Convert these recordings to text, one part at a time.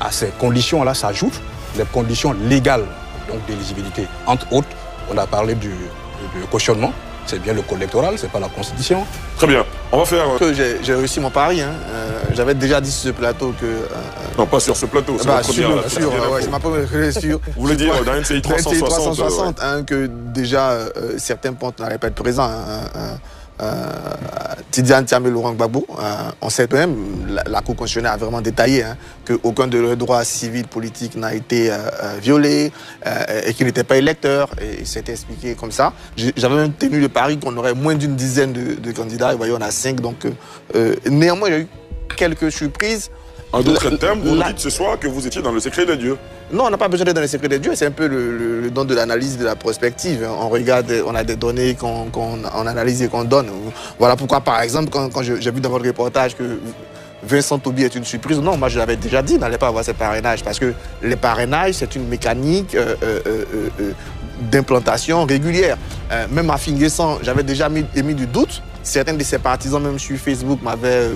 À ces conditions-là s'ajoutent les conditions légales d'éligibilité. Entre autres, on a parlé du cautionnement. C'est bien le code électoral, c'est pas la Constitution. Très bien. On va faire... J'ai réussi mon pari. J'avais déjà dit sur ce plateau que... Non, pas sur ce plateau, c'est c'est ma première sûr. Vous voulez dire dans NCI 360 que déjà certains ponts n'allaient pas être présents. Tidiane Thiam et Laurent Gbagbo, on sait quand même, la Cour constitutionnelle a vraiment détaillé qu'aucun de leurs droits civils, politiques n'a été violé et qu'ils n'étaient pas électeurs, et c'était expliqué comme ça. J'avais même tenu le pari qu'on aurait moins d'une dizaine de candidats, et voyez, on a 5, donc néanmoins, il y a eu quelques surprises. En d'autres termes, vous nous dites ce soir que vous étiez dans le secret de Dieu. Non, on n'a pas besoin d'être dans le secret de Dieu, c'est un peu le don de l'analyse, de la prospective. On regarde, on a des données qu'on analyse et qu'on donne. Voilà pourquoi, par exemple, quand j'ai vu dans votre reportage que Vincent Toubi est une surprise, non, moi je l'avais déjà dit, n'allez pas avoir ces parrainages, parce que les parrainages, c'est une mécanique d'implantation régulière. Même à Finguessan, j'avais déjà émis du doute. Certains de ses partisans, même sur Facebook, m'avaient...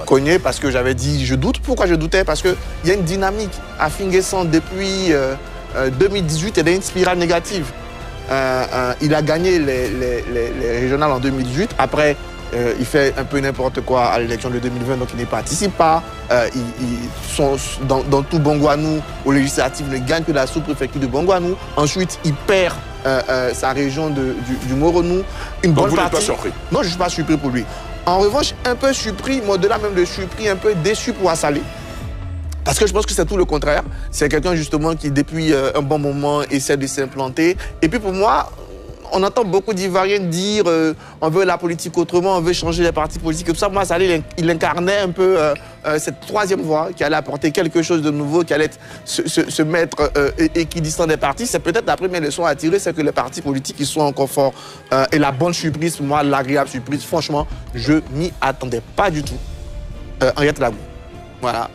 cogné parce que j'avais dit je doute. Pourquoi je doutais? Parce qu'il y a une dynamique à Finguessan depuis 2018, il y a une spirale négative. Il a gagné les régionales en 2018. Après, il fait un peu n'importe quoi à l'élection de 2020, donc il ne participe pas. Dans tout Bongouanou, au législatif, ne gagne que la sous-préfecture de Bongouanou. Ensuite, il perd sa région du Moronou. Donc vous n'êtes pas surpris? Non, je ne suis pas surpris pour lui. En revanche, un peu surpris, mais au-delà même de surpris, un peu déçu pour Assalé. Parce que je pense que c'est tout le contraire. C'est quelqu'un justement qui, depuis un bon moment, essaie de s'implanter. Et puis pour moi, on entend beaucoup d'Ivoiriens dire on veut la politique autrement, on veut changer les partis politiques et tout ça. Moi, Assalé, il incarnait un peu cette troisième voie qui allait apporter quelque chose de nouveau, qui allait se mettre équidistant des partis. C'est peut-être la première leçon à tirer, c'est que les partis politiques, ils sont en confort. Et la bonne surprise, pour moi, l'agréable surprise, franchement, je m'y attendais pas du tout. Henriette Lagou. Voilà.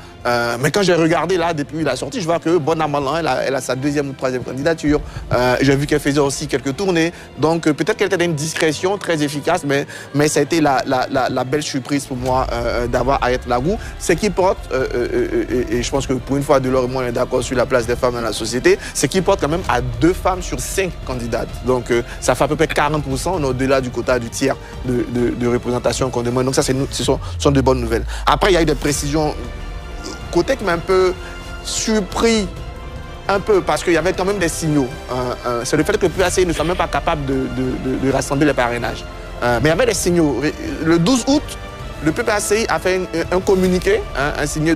Mais quand j'ai regardé là, depuis la sortie, je vois que bon an, mal an, elle a sa deuxième ou troisième candidature. J'ai vu qu'elle faisait aussi quelques tournées. Donc peut-être qu'elle était dans une discrétion très efficace, mais ça a été la belle surprise pour moi d'avoir Henriette Lagou. Ce qui porte, et je pense que pour une fois, Delors et moi, on est d'accord sur la place des femmes dans la société, ce qui porte quand même à 2 femmes sur 5 candidates. Donc ça fait à peu près 40%, on est au-delà du quota du tiers de représentation qu'on demande. Donc ça, ce sont de bonnes nouvelles. Après, il y a eu des précisions côté qui m'a un peu surpris, un peu, parce qu'il y avait quand même des signaux. C'est le fait que le PACI ne soit même pas capable de rassembler les parrainages. Mais il y avait des signaux. Le 12 août, le PACI a fait un communiqué, un signé